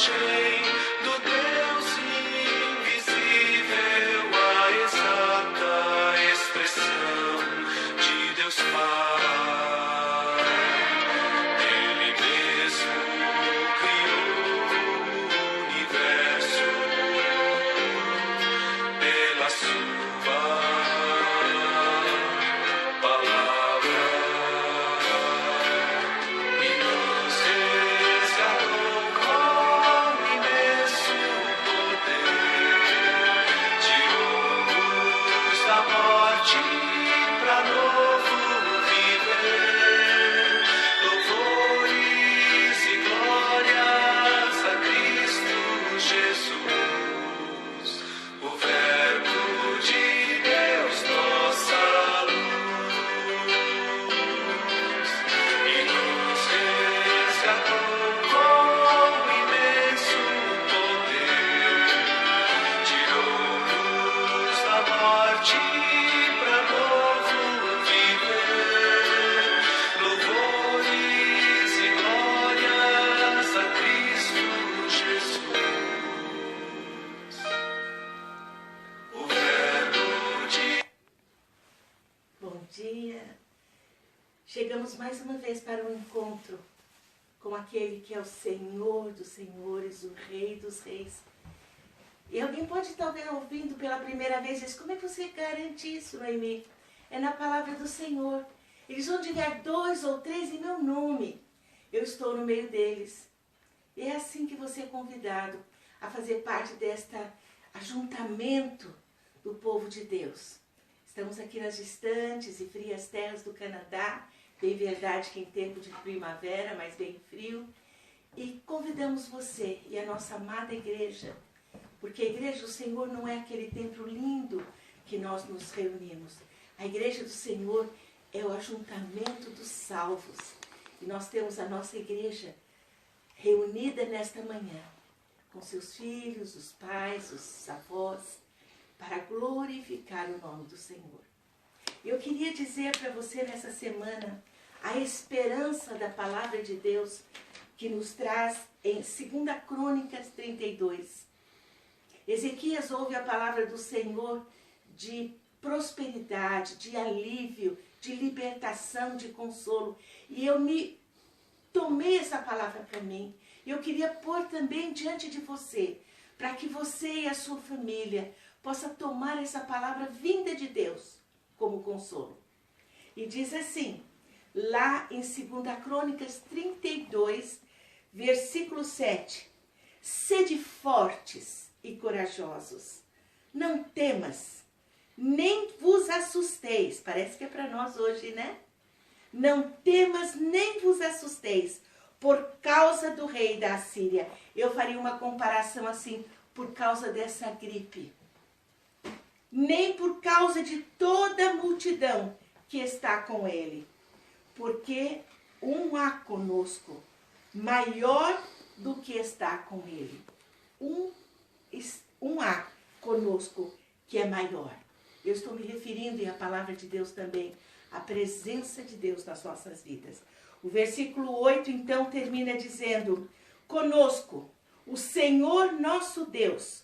imagem do Deus invisível, a exata expressão de Deus Pai. Ele mesmo criou o universo pela sua palavra e nos resgatou com imenso poder, tirou-nos da morte para novo viver. Louvores e glórias a Cristo Jesus, o Verbo de Deus, nossa luz, e nos resgatou com imenso poder, tirou-nos da morte para novo viver. Louvores e glórias a Cristo Jesus, o Verbo de... Bom dia! Chegamos mais uma vez para um encontro com aquele que é o Senhor dos Senhores, o Rei dos Reis. E alguém pode estar ouvindo pela primeira vez e diz, como é que você garante isso, Noemi? É na palavra do Senhor. Eles vão dizer 2 ou 3 em meu nome. Eu estou no meio deles. E é assim que você é convidado a fazer parte deste ajuntamento do povo de Deus. Estamos aqui nas distantes e frias terras do Canadá, bem verdade que em tempo de primavera, mas bem frio, e convidamos você e a nossa amada igreja, porque a igreja do Senhor não é aquele templo lindo que nós nos reunimos. A igreja do Senhor é o ajuntamento dos salvos, e nós temos a nossa igreja reunida nesta manhã, com seus filhos, os pais, os avós, para glorificar o nome do Senhor. Eu queria dizer para você nessa semana a esperança da palavra de Deus que nos traz em 2 Crônicas 32. Ezequias ouve a palavra do Senhor de prosperidade, de alívio, de libertação, de consolo. E eu me tomei essa palavra para mim. Eu queria pôr também diante de você, para que você e a sua família possa tomar essa palavra vinda de Deus como consolo. E diz assim, lá em 2 Crônicas 32, versículo 7. Sede fortes e corajosos, não temas, nem vos assusteis. Parece que é para nós hoje, né? Não temas, nem vos assusteis, por causa do rei da Assíria. Eu faria uma comparação assim, por causa dessa gripe. Nem por causa de toda a multidão que está com ele. Porque um há conosco, maior do que está com ele. Um há conosco que é maior. Eu estou me referindo, e a palavra de Deus também, à presença de Deus nas nossas vidas. O versículo 8, então, termina dizendo, conosco, o Senhor nosso Deus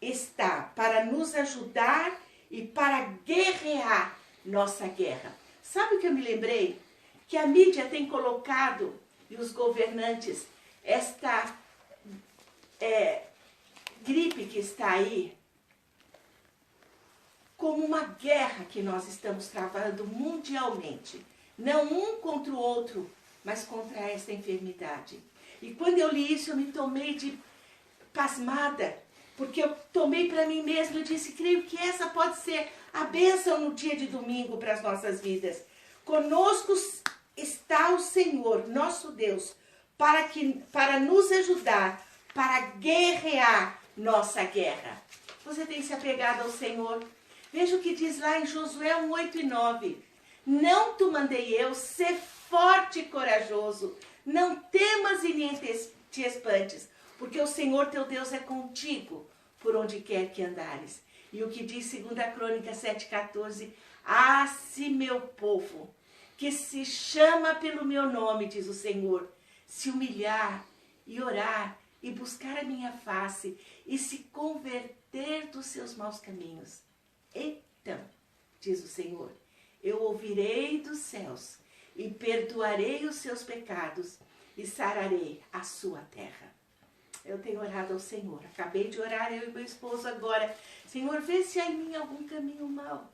está para nos ajudar e para guerrear nossa guerra. Sabe o que eu me lembrei? Que a mídia tem colocado, e os governantes, esta gripe que está aí, como uma guerra que nós estamos travando mundialmente. Não um contra o outro, mas contra esta enfermidade. E quando eu li isso, eu me tomei de pasmada, porque eu tomei para mim mesma e disse, creio que essa pode ser a bênção no dia de domingo para as nossas vidas. Conosco está o Senhor, nosso Deus, para nos ajudar, para guerrear nossa guerra. Você tem se apegado ao Senhor? Veja o que diz lá em Josué 1, 8 e 9. Não te mandei eu, ser forte e corajoso, não temas e nem te espantes, porque o Senhor teu Deus é contigo, por onde quer que andares. E o que diz 2 Crônicas 7,14, ah, se meu povo, que se chama pelo meu nome, diz o Senhor, se humilhar e orar e buscar a minha face e se converter dos seus maus caminhos, então, diz o Senhor, eu ouvirei dos céus e perdoarei os seus pecados e sararei a sua terra. Eu tenho orado ao Senhor, acabei de orar eu e meu esposo agora. Senhor, vê se há em mim algum caminho mau.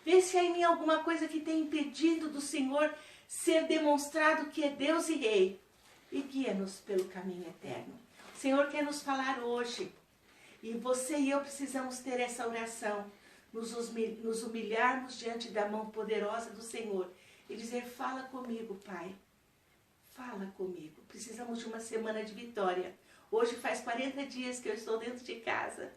Vê se há em mim alguma coisa que tem impedido do Senhor ser demonstrado que é Deus e Rei. E guia-nos pelo caminho eterno. O Senhor quer nos falar hoje. E você e eu precisamos ter essa oração. Nos humilharmos diante da mão poderosa do Senhor. E dizer, fala comigo, Pai. Fala comigo. Precisamos de uma semana de vitória. Hoje faz 40 dias que eu estou dentro de casa.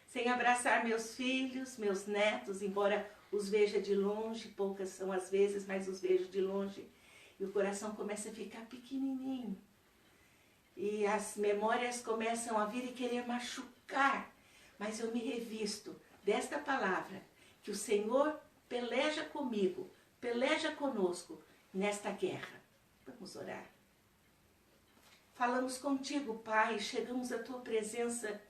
Sem abraçar meus filhos, meus netos, embora os veja de longe. Poucas são as vezes, mas os vejo de longe. E o coração começa a ficar pequenininho. E as memórias começam a vir e querer machucar. Mas eu me revisto desta palavra, que o Senhor peleja comigo, peleja conosco nesta guerra. Vamos orar. Falamos contigo, Pai, chegamos à tua presença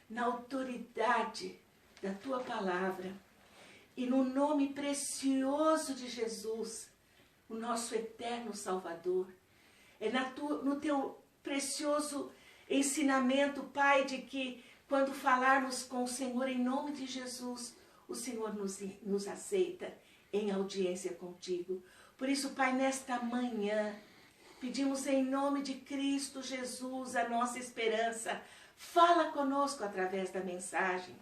na autoridade da tua palavra. E no nome precioso de Jesus, o nosso eterno Salvador. É no teu precioso ensinamento, Pai, de que quando falarmos com o Senhor em nome de Jesus, o Senhor nos aceita em audiência contigo. Por isso, Pai, nesta manhã, pedimos em nome de Cristo Jesus a nossa esperança. Fala conosco através da mensagem.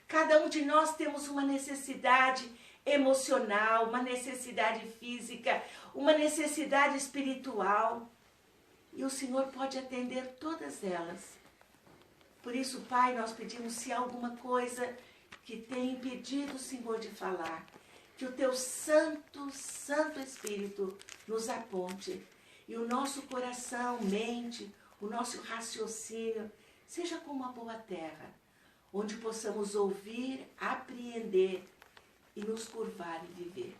Cada um de nós temos uma necessidade emocional, uma necessidade física, uma necessidade espiritual. E o Senhor pode atender todas elas. Por isso, Pai, nós pedimos se há alguma coisa que tenha impedido o Senhor de falar, que o teu Santo Espírito nos aponte. E o nosso coração, mente, o nosso raciocínio, seja como uma boa terra, onde possamos ouvir, apreender e nos curvar e viver.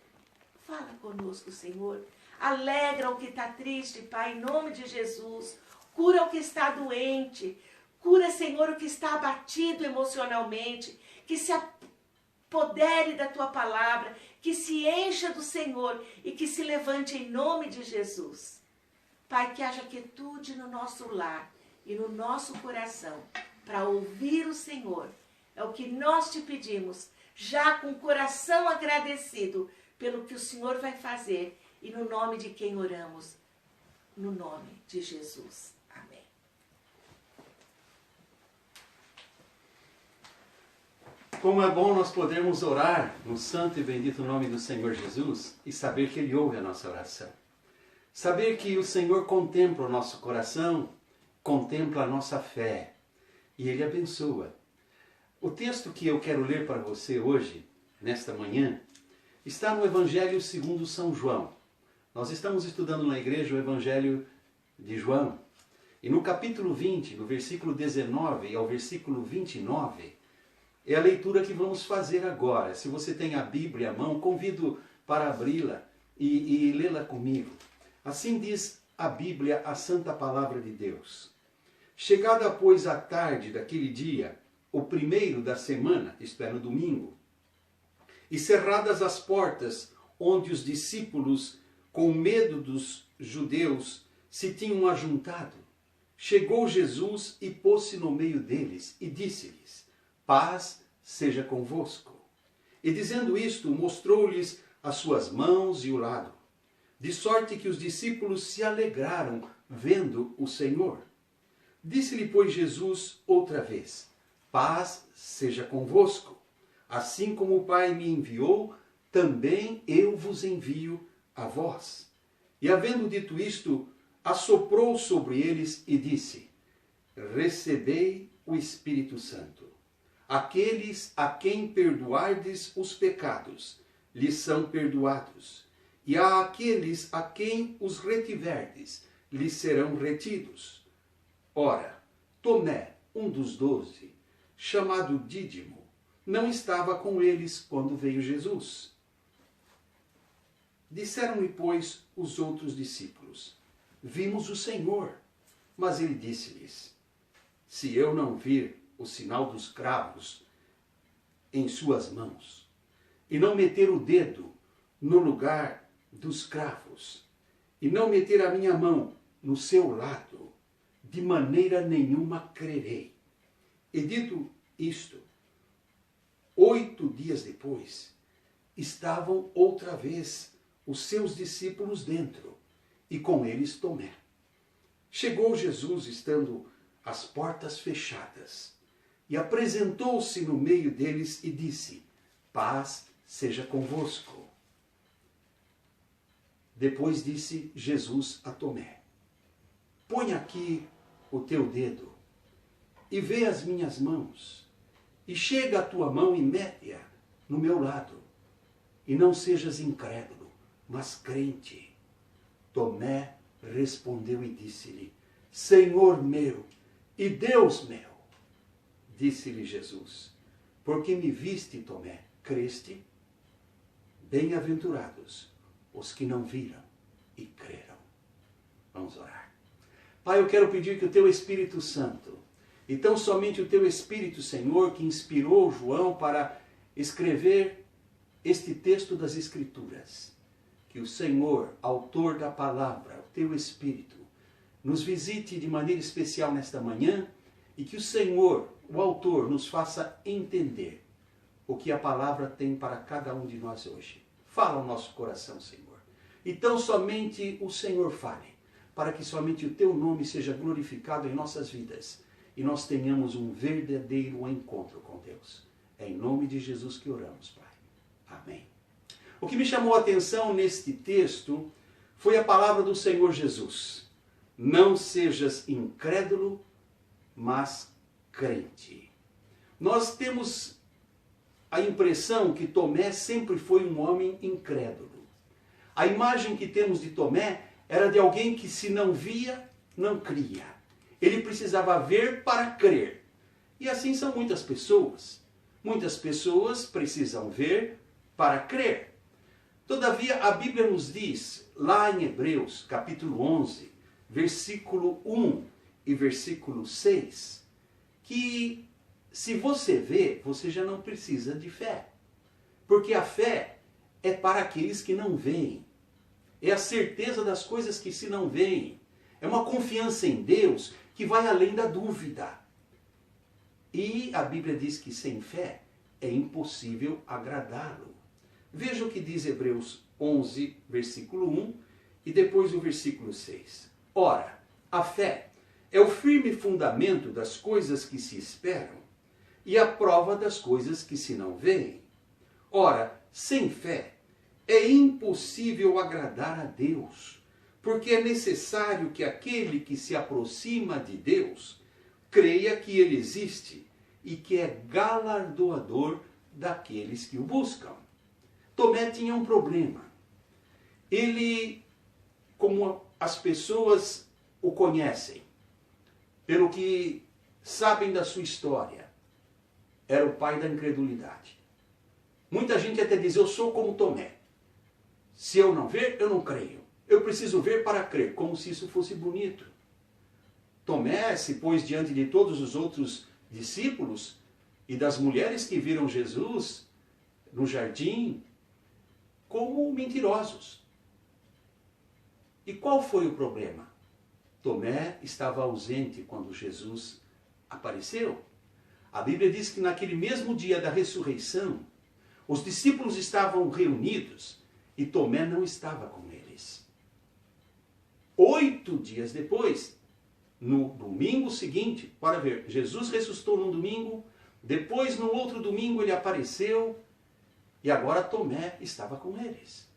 Fala conosco, Senhor. Alegra o que está triste, Pai, em nome de Jesus. Cura o que está doente. Cura, Senhor, o que está abatido emocionalmente. Que se apodere da tua palavra. Que se encha do Senhor e que se levante em nome de Jesus. Pai, que haja quietude no nosso lar e no nosso coração para ouvir o Senhor. É o que nós te pedimos, já com o coração agradecido pelo que o Senhor vai fazer e no nome de quem oramos, no nome de Jesus. Amém. Como é bom nós podermos orar no santo e bendito nome do Senhor Jesus e saber que Ele ouve a nossa oração. Saber que o Senhor contempla o nosso coração, contempla a nossa fé e Ele abençoa. O texto que eu quero ler para você hoje, nesta manhã, está no Evangelho segundo São João. Nós estamos estudando na igreja o Evangelho de João. E no capítulo 20, no versículo 19 ao versículo 29, é a leitura que vamos fazer agora. Se você tem a Bíblia à mão, convido para abri-la e lê-la comigo. Assim diz a Bíblia, a Santa Palavra de Deus. Chegada, pois, a tarde daquele dia, o primeiro da semana, isto é, no domingo, e cerradas as portas onde os discípulos, com medo dos judeus, se tinham ajuntado, chegou Jesus e pôs-se no meio deles e disse-lhes, paz seja convosco. E dizendo isto, mostrou-lhes as suas mãos e o lado, de sorte que os discípulos se alegraram vendo o Senhor. Disse-lhe, pois, Jesus outra vez, paz seja convosco. Assim como o Pai me enviou, também eu vos envio a vós. E havendo dito isto, assoprou sobre eles e disse, recebei o Espírito Santo. Aqueles a quem perdoardes os pecados, lhes são perdoados. E àqueles a quem os retiverdes, lhes serão retidos. Ora, Tomé, um dos 12, chamado Dídimo, não estava com eles quando veio Jesus. Disseram-lhe, pois, os outros discípulos, vimos o Senhor. Mas ele disse-lhes, se eu não vir o sinal dos cravos em suas mãos, e não meter o dedo no lugar dos cravos, e não meter a minha mão no seu lado, de maneira nenhuma crerei. E dito isto, 8 dias depois, estavam outra vez os seus discípulos dentro, e com eles Tomé. Chegou Jesus, estando as portas fechadas, e apresentou-se no meio deles e disse: paz seja convosco. Depois disse Jesus a Tomé: põe aqui o teu dedo e vê as minhas mãos, e chega a tua mão e mete-a no meu lado, e não sejas incrédulo, mas crente. Tomé respondeu e disse-lhe: Senhor meu e Deus meu. Disse-lhe Jesus: porque me viste, Tomé, creste? Bem-aventurados os que não viram e creram. Vamos orar. Pai, eu quero pedir que o teu Espírito Santo, e tão somente o teu Espírito, Senhor, que inspirou João para escrever este texto das Escrituras, que o Senhor, autor da palavra, o teu Espírito, nos visite de maneira especial nesta manhã, e que o Senhor, o autor, nos faça entender o que a palavra tem para cada um de nós hoje. Fala ao nosso coração, Senhor. Então somente o Senhor fale, para que somente o teu nome seja glorificado em nossas vidas e nós tenhamos um verdadeiro encontro com Deus. É em nome de Jesus que oramos, Pai. Amém. O que me chamou a atenção neste texto foi a palavra do Senhor Jesus. Não sejas incrédulo, mas crente. Nós temos a impressão que Tomé sempre foi um homem incrédulo. A imagem que temos de Tomé era de alguém que, se não via, não cria. Ele precisava ver para crer. E assim são muitas pessoas. Muitas pessoas precisam ver para crer. Todavia, a Bíblia nos diz, lá em Hebreus, capítulo 11, versículo 1 e versículo 6, que se você vê, você já não precisa de fé. Porque a fé é para aqueles que não veem. É a certeza das coisas que se não veem. É uma confiança em Deus que vai além da dúvida. E a Bíblia diz que sem fé é impossível agradá-lo. Veja o que diz Hebreus 11, versículo 1 e depois o versículo 6. Ora, a fé é o firme fundamento das coisas que se esperam e a prova das coisas que se não veem. Ora, sem fé é impossível agradar a Deus, porque é necessário que aquele que se aproxima de Deus creia que Ele existe e que é galardoador daqueles que o buscam. Tomé tinha um problema. Ele, como as pessoas o conhecem, pelo que sabem da sua história, era o pai da incredulidade. Muita gente até diz: eu sou como Tomé. Se eu não ver, eu não creio. Eu preciso ver para crer, como se isso fosse bonito. Tomé se pôs diante de todos os outros discípulos e das mulheres que viram Jesus no jardim como mentirosos. E qual foi o problema? Tomé estava ausente quando Jesus apareceu. A Bíblia diz que naquele mesmo dia da ressurreição, os discípulos estavam reunidos e Tomé não estava com eles. 8 dias depois, no domingo seguinte, para ver, Jesus ressuscitou num domingo, depois no outro domingo ele apareceu e agora Tomé estava com eles.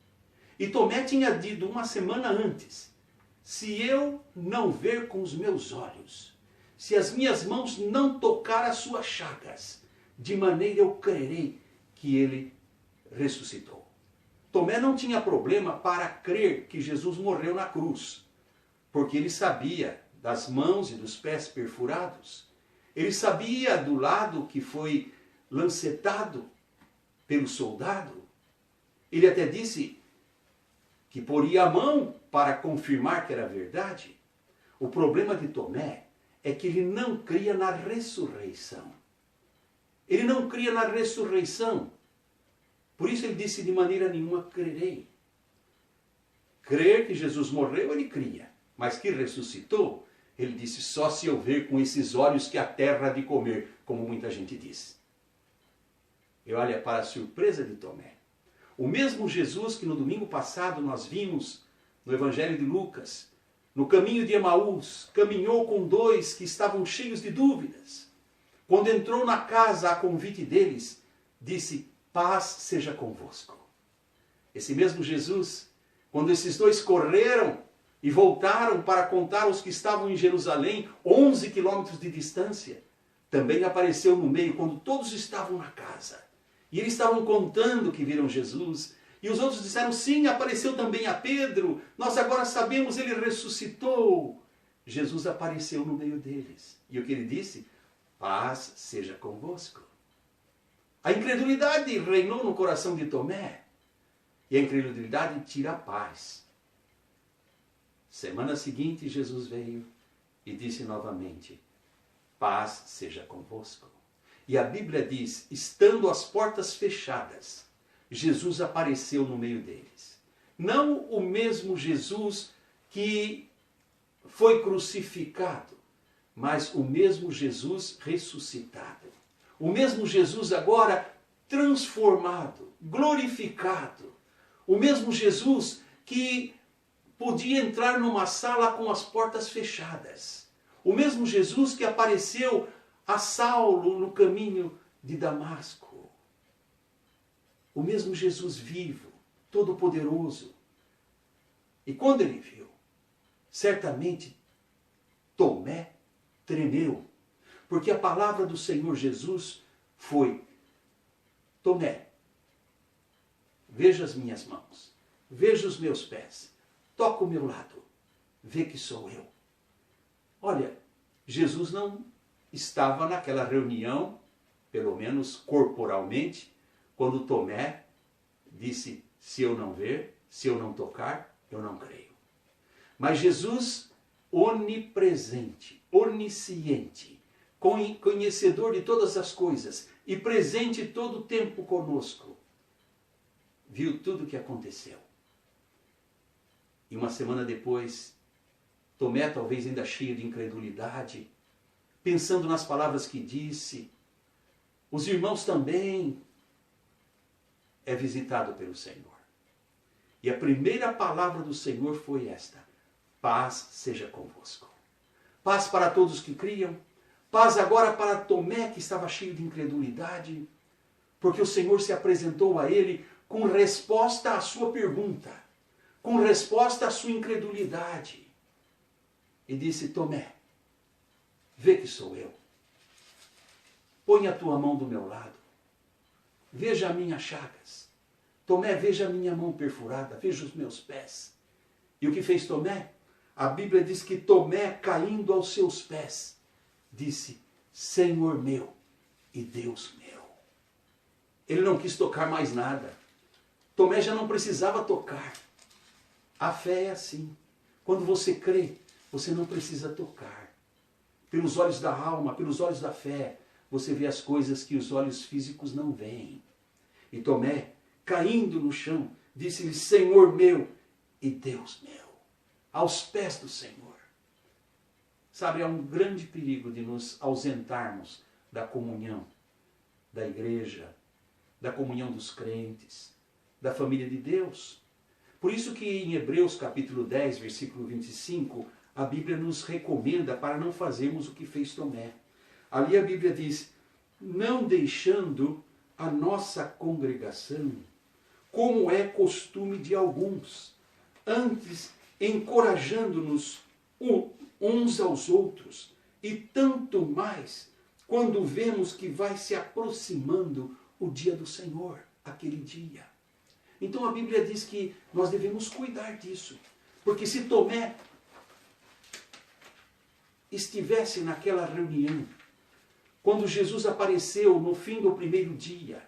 E Tomé tinha dito uma semana antes: se eu não ver com os meus olhos, se as minhas mãos não tocar as suas chagas, de maneira eu crerei que ele ressuscitou. Tomé não tinha problema para crer que Jesus morreu na cruz, porque ele sabia das mãos e dos pés perfurados. Ele sabia do lado que foi lancetado pelo soldado. Ele até disse que poria a mão para confirmar que era verdade. O problema de Tomé é que ele não cria na ressurreição. Ele não cria na ressurreição. Por isso ele disse, de maneira nenhuma crerei. Crer que Jesus morreu, ele cria. Mas que ressuscitou, ele disse, só se eu ver com esses olhos que a terra há de comer, como muita gente diz. E olha, para a surpresa de Tomé, o mesmo Jesus que no domingo passado nós vimos no Evangelho de Lucas, no caminho de Emaús, caminhou com dois que estavam cheios de dúvidas. Quando entrou na casa a convite deles, disse, paz seja convosco. Esse mesmo Jesus, quando esses dois correram e voltaram para contar aos que estavam em Jerusalém, 11 quilômetros de distância, também apareceu no meio quando todos estavam na casa. E eles estavam contando que viram Jesus. E os outros disseram, sim, apareceu também a Pedro. Nós agora sabemos, ele ressuscitou. Jesus apareceu no meio deles. E o que ele disse? Paz seja convosco. A incredulidade reinou no coração de Tomé. E a incredulidade tira a paz. Semana seguinte, Jesus veio e disse novamente, paz seja convosco. E a Bíblia diz, estando as portas fechadas, Jesus apareceu no meio deles. Não o mesmo Jesus que foi crucificado, mas o mesmo Jesus ressuscitado. O mesmo Jesus agora transformado, glorificado. O mesmo Jesus que podia entrar numa sala com as portas fechadas. O mesmo Jesus que apareceu a Saulo no caminho de Damasco. O mesmo Jesus vivo, todo-poderoso. E quando ele viu, certamente Tomé tremeu, porque a palavra do Senhor Jesus foi, Tomé, veja as minhas mãos, veja os meus pés, toca o meu lado, vê que sou eu. Olha, Jesus não estava naquela reunião, pelo menos corporalmente, quando Tomé disse, se eu não ver, se eu não tocar, eu não creio. Mas Jesus, onipresente, onisciente, conhecedor de todas as coisas e presente todo o tempo conosco, viu tudo o que aconteceu. E uma semana depois, Tomé, talvez ainda cheio de incredulidade, pensando nas palavras que disse, os irmãos também, é visitado pelo Senhor. E a primeira palavra do Senhor foi esta, paz seja convosco. Paz para todos que criam, paz agora para Tomé que estava cheio de incredulidade, porque o Senhor se apresentou a ele com resposta à sua pergunta, com resposta à sua incredulidade. E disse, Tomé, vê que sou eu. Põe a tua mão do meu lado. Veja as minhas chagas. Tomé, veja a minha mão perfurada. Veja os meus pés. E o que fez Tomé? A Bíblia diz que Tomé, caindo aos seus pés, disse, Senhor meu e Deus meu. Ele não quis tocar mais nada. Tomé já não precisava tocar. A fé é assim. Quando você crê, você não precisa tocar. Pelos olhos da alma, pelos olhos da fé, você vê as coisas que os olhos físicos não veem. E Tomé, caindo no chão, disse-lhe, Senhor meu e Deus meu, aos pés do Senhor. Sabe, há um grande perigo de nos ausentarmos da comunhão da igreja, da comunhão dos crentes, da família de Deus. Por isso que em Hebreus capítulo 10, versículo 25, a Bíblia nos recomenda para não fazermos o que fez Tomé. Ali a Bíblia diz, não deixando a nossa congregação, como é costume de alguns, antes encorajando-nos uns aos outros, e tanto mais quando vemos que vai se aproximando o dia do Senhor, aquele dia. Então a Bíblia diz que nós devemos cuidar disso, porque se Tomé estivesse naquela reunião, quando Jesus apareceu no fim do primeiro dia,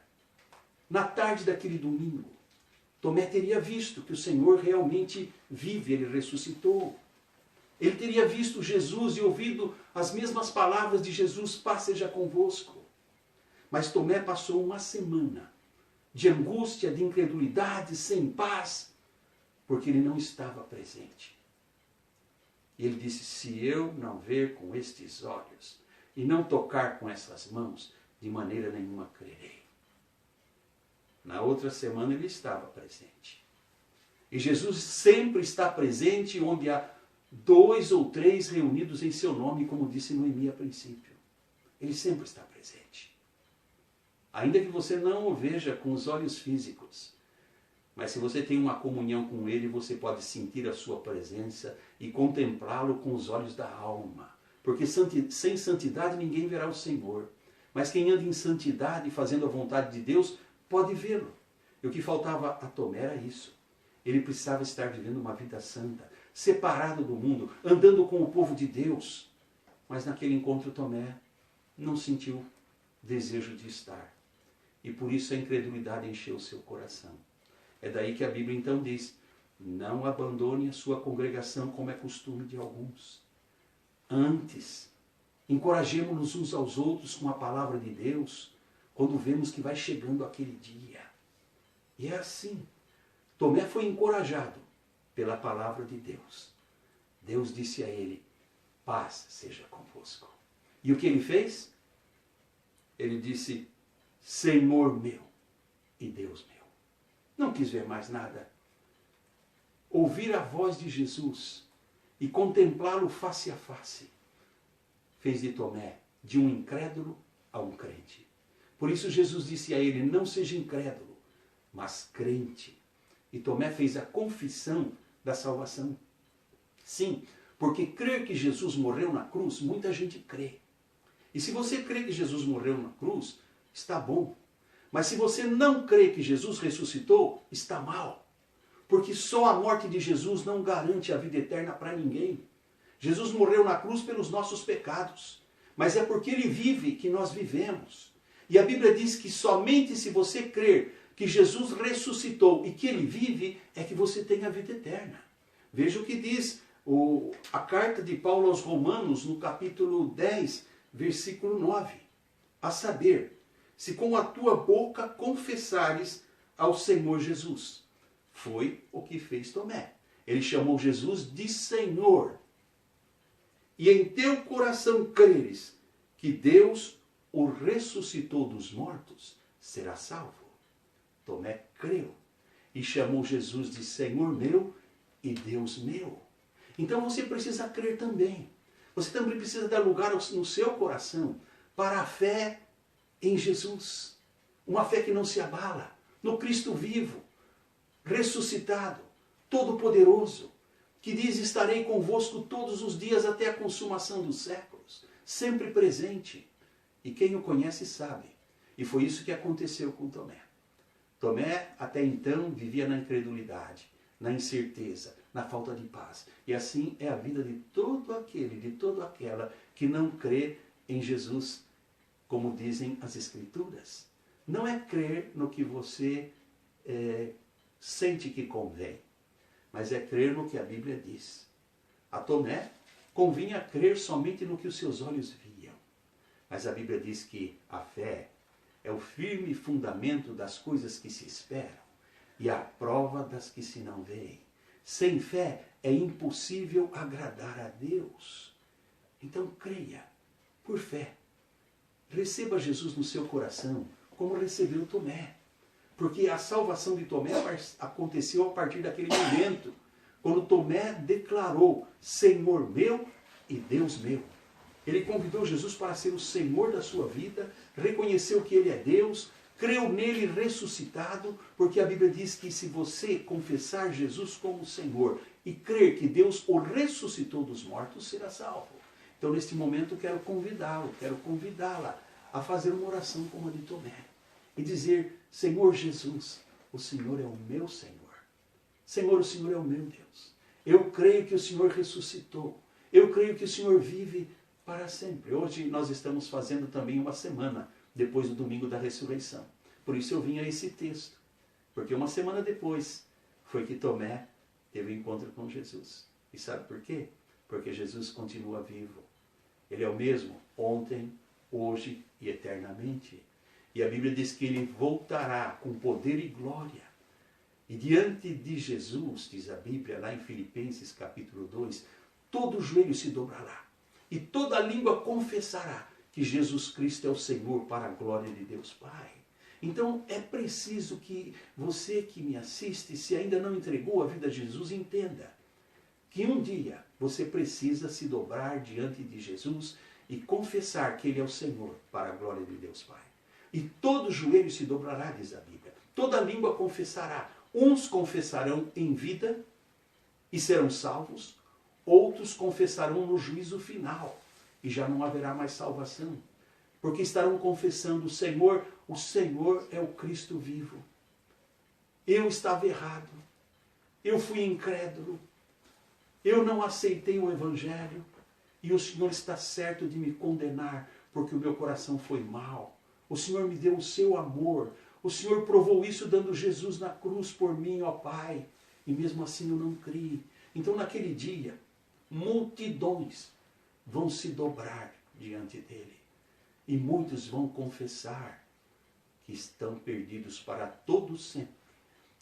na tarde daquele domingo, Tomé teria visto que o Senhor realmente vive, ele ressuscitou. Ele teria visto Jesus e ouvido as mesmas palavras de Jesus: paz seja convosco. Mas Tomé passou uma semana de angústia, de incredulidade, sem paz, porque ele não estava presente. E ele disse: se eu não ver com estes olhos e não tocar com essas mãos, de maneira nenhuma crerei. Na outra semana ele estava presente. E Jesus sempre está presente onde há 2 ou 3 reunidos em seu nome, como disse Noemi a princípio. Ele sempre está presente. Ainda que você não o veja com os olhos físicos, mas se você tem uma comunhão com ele, você pode sentir a sua presença e contemplá-lo com os olhos da alma. Porque sem santidade ninguém verá o Senhor. Mas quem anda em santidade, fazendo a vontade de Deus, pode vê-lo. E o que faltava a Tomé era isso. Ele precisava estar vivendo uma vida santa, separado do mundo, andando com o povo de Deus. Mas naquele encontro Tomé não sentiu desejo de estar. E por isso a incredulidade encheu o seu coração. É daí que a Bíblia então diz: não abandone a sua congregação como é costume de alguns. Antes, encorajemo-nos uns aos outros com a palavra de Deus, quando vemos que vai chegando aquele dia. E é assim. Tomé foi encorajado pela palavra de Deus. Deus disse a ele: paz seja convosco. E o que ele fez? Ele disse: Senhor meu e Deus meu. Não quis ver mais nada. Ouvir a voz de Jesus e contemplá-lo face a face fez de Tomé de um incrédulo a um crente. Por isso Jesus disse a ele: não seja incrédulo, mas crente. E Tomé fez a confissão da salvação. Sim, porque crer que Jesus morreu na cruz, muita gente crê. E se você crê que Jesus morreu na cruz, está bom. Mas se você não crê que Jesus ressuscitou, está mal. Porque só a morte de Jesus não garante a vida eterna para ninguém. Jesus morreu na cruz pelos nossos pecados. Mas é porque ele vive que nós vivemos. E a Bíblia diz que somente se você crer que Jesus ressuscitou e que ele vive, é que você tem a vida eterna. Veja o que diz a carta de Paulo aos Romanos, no capítulo 10, versículo 9. A saber, se com a tua boca confessares ao Senhor Jesus. Foi o que fez Tomé. Ele chamou Jesus de Senhor. E em teu coração creres que Deus o ressuscitou dos mortos, será salvo. Tomé creu e chamou Jesus de Senhor meu e Deus meu. Então você precisa crer também. Você também precisa dar lugar no seu coração para a fé em Jesus. Uma fé que não se abala, no Cristo vivo, ressuscitado, todo-poderoso, que diz: estarei convosco todos os dias até a consumação dos séculos, sempre presente. E quem o conhece sabe. E foi isso que aconteceu com Tomé. Tomé até então vivia na incredulidade, na incerteza, na falta de paz. E assim é a vida de todo aquele, de toda aquela que não crê em Jesus, como dizem as Escrituras. Não é crer no que você sente que convém, mas é crer no que a Bíblia diz. A Tomé convinha crer somente no que os seus olhos viam. Mas a Bíblia diz que a fé é o firme fundamento das coisas que se esperam e a prova das que se não veem. Sem fé é impossível agradar a Deus. Então creia, por fé. Receba Jesus no seu coração, como recebeu Tomé. Porque a salvação de Tomé aconteceu a partir daquele momento, quando Tomé declarou: Senhor meu e Deus meu. Ele convidou Jesus para ser o Senhor da sua vida, reconheceu que Ele é Deus, creu nele ressuscitado, porque a Bíblia diz que se você confessar Jesus como Senhor e crer que Deus o ressuscitou dos mortos, será salvo. Então, neste momento, quero convidá-lo, quero convidá-la a fazer uma oração como a de Tomé e dizer: Senhor Jesus, o Senhor é o meu Senhor. Senhor, o Senhor é o meu Deus. Eu creio que o Senhor ressuscitou. Eu creio que o Senhor vive para sempre. Hoje nós estamos fazendo também uma semana depois do domingo da ressurreição. Por isso eu vim a esse texto. Porque uma semana depois foi que Tomé teve um encontro com Jesus. E sabe por quê? porque Jesus continua vivo. Ele é o mesmo ontem, hoje e eternamente. E a Bíblia diz que ele voltará com poder e glória. E diante de Jesus, diz a Bíblia, lá em Filipenses capítulo 2, todo joelho se dobrará e toda língua confessará que Jesus Cristo é o Senhor, para a glória de Deus Pai. Então é preciso que você que me assiste, se ainda não entregou a vida a Jesus, entenda que um dia você precisa se dobrar diante de Jesus e confessar que Ele é o Senhor, para a glória de Deus Pai. E todo joelho se dobrará, diz a Bíblia. Toda língua confessará. Uns confessarão em vida e serão salvos. Outros confessarão no juízo final e já não haverá mais salvação. Porque estarão confessando: o Senhor é o Cristo vivo. Eu estava errado. Eu fui incrédulo. Eu não aceitei o Evangelho. E o Senhor está certo de me condenar, porque o meu coração foi mau. O Senhor me deu o seu amor. O Senhor provou isso dando Jesus na cruz por mim, ó Pai. E mesmo assim eu não criei. Então naquele dia, multidões vão se dobrar diante dele. E muitos vão confessar que estão perdidos para todo sempre.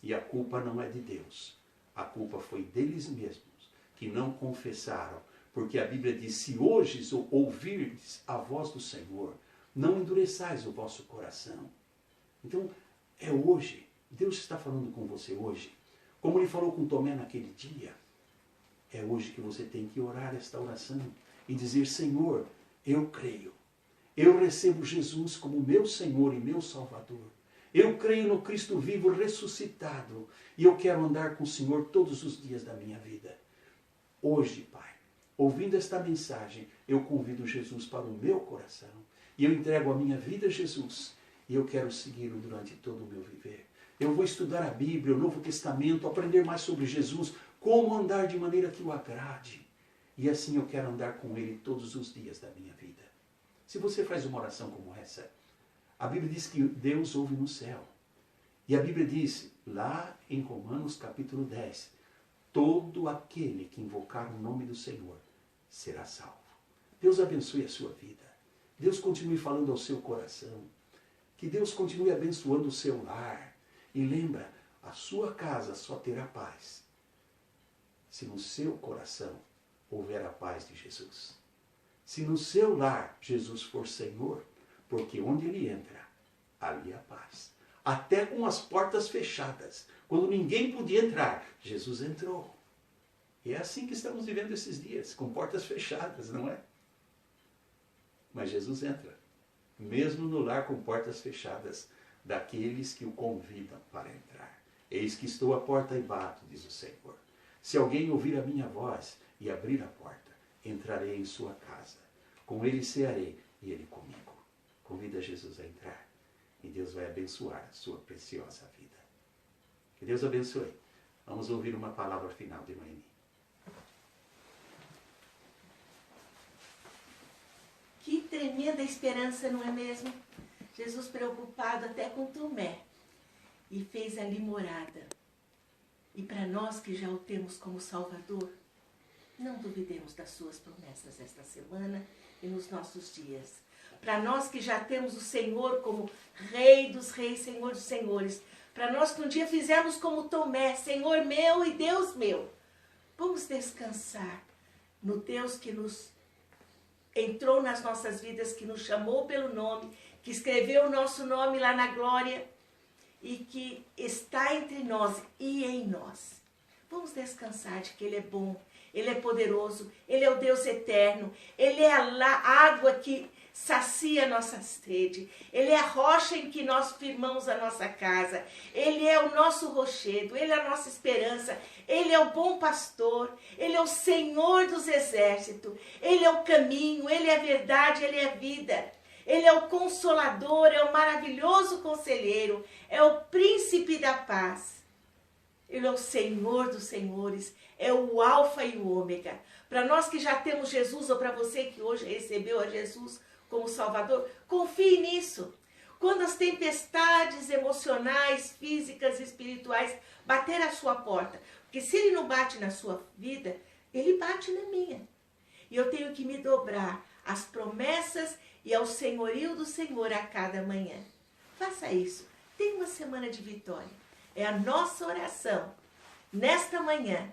E a culpa não é de Deus. A culpa foi deles mesmos, que não confessaram. Porque a Bíblia diz: se hoje ouvirdes a voz do Senhor, não endureçais o vosso coração. Então, é hoje. Deus está falando com você hoje. Como Ele falou com Tomé naquele dia. É hoje que você tem que orar esta oração e dizer: Senhor, eu creio. Eu recebo Jesus como meu Senhor e meu Salvador. Eu creio no Cristo vivo ressuscitado. E eu quero andar com o Senhor todos os dias da minha vida. Hoje, Pai, ouvindo esta mensagem, eu convido Jesus para o meu coração. E eu entrego a minha vida a Jesus. E eu quero segui-lo durante todo o meu viver. Eu vou estudar a Bíblia, o Novo Testamento, aprender mais sobre Jesus, como andar de maneira que o agrade. E assim eu quero andar com Ele todos os dias da minha vida. Se você faz uma oração como essa, a Bíblia diz que Deus ouve no céu. E a Bíblia diz, lá em Romanos capítulo 10, todo aquele que invocar o nome do Senhor será salvo. Deus abençoe a sua vida. Deus continue falando ao seu coração. Que Deus continue abençoando o seu lar. E lembra, a sua casa só terá paz se no seu coração houver a paz de Jesus. Se no seu lar Jesus for Senhor, porque onde Ele entra, ali há paz. Até com as portas fechadas, quando ninguém podia entrar, Jesus entrou. E é assim que estamos vivendo esses dias, com portas fechadas, não é? Mas Jesus entra, mesmo no lar com portas fechadas, daqueles que o convidam para entrar. Eis que estou à porta e bato, diz o Senhor. Se alguém ouvir a minha voz e abrir a porta, entrarei em sua casa. Com ele cearei e ele comigo. Convida Jesus a entrar e Deus vai abençoar a sua preciosa vida. Que Deus abençoe. Vamos ouvir uma palavra final de Noemi. Que tremenda esperança, não é mesmo? Jesus preocupado até com Tomé e fez ali morada. E para nós que já o temos como Salvador, não duvidemos das suas promessas esta semana e nos nossos dias. Para nós que já temos o Senhor como Rei dos Reis, Senhor dos Senhores. Para nós que um dia fizemos como Tomé, Senhor meu e Deus meu. Vamos descansar no Deus que nos entrou nas nossas vidas, que nos chamou pelo nome, que escreveu o nosso nome lá na glória e que está entre nós e em nós. Vamos descansar de que Ele é bom, Ele é poderoso, Ele é o Deus eterno, Ele é a água que sacia a nossa sede, Ele é a rocha em que nós firmamos a nossa casa, Ele é o nosso rochedo, Ele é a nossa esperança, Ele é o bom pastor, Ele é o Senhor dos exércitos, Ele é o caminho, Ele é a verdade, Ele é a vida. Ele é o consolador, é o maravilhoso conselheiro, é o príncipe da paz. Ele é o Senhor dos senhores, é o alfa e o ômega. Para nós que já temos Jesus, ou para você que hoje recebeu a Jesus como Salvador, confie nisso. Quando as tempestades emocionais, físicas e espirituais bater à sua porta, porque se Ele não bate na sua vida, Ele bate na minha. e eu tenho que me dobrar às promessas e ao senhorio do Senhor a cada manhã. Faça isso. Tenha uma semana de vitória. É a nossa oração nesta manhã,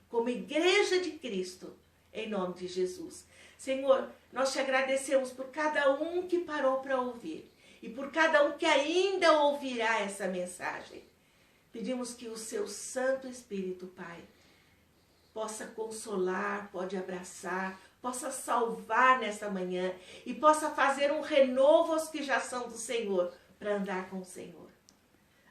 como Igreja de Cristo, em nome de Jesus. Senhor, nós te agradecemos por cada um que parou para ouvir e por cada um que ainda ouvirá essa mensagem. Pedimos que o seu Santo Espírito, Pai, possa consolar, pode abraçar, possa salvar nesta manhã e possa fazer um renovo aos que já são do Senhor, para andar com o Senhor.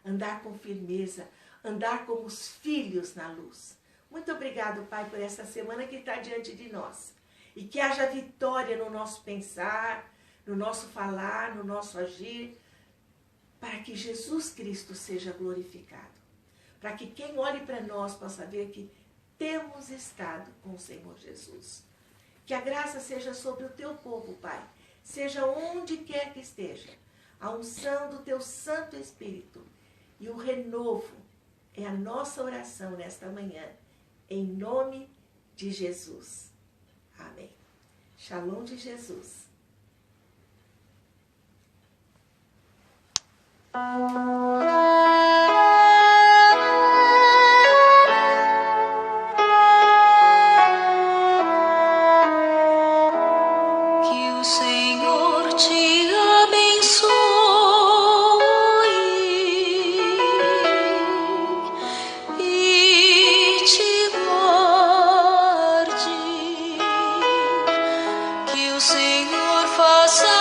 Andar com firmeza, andar como os filhos na luz. Muito obrigado, Pai, por essa semana que está diante de nós. E que haja vitória no nosso pensar, no nosso falar, no nosso agir, para que Jesus Cristo seja glorificado. Para que quem olhe para nós possa ver que temos estado com o Senhor Jesus. Que a graça seja sobre o teu povo, Pai. Seja onde quer que esteja. A unção do teu Santo Espírito e o renovo é a nossa oração nesta manhã. Em nome de Jesus. Amém. Shalom de Jesus. Que o Senhor te abençoe e te guarde. Que o Senhor faça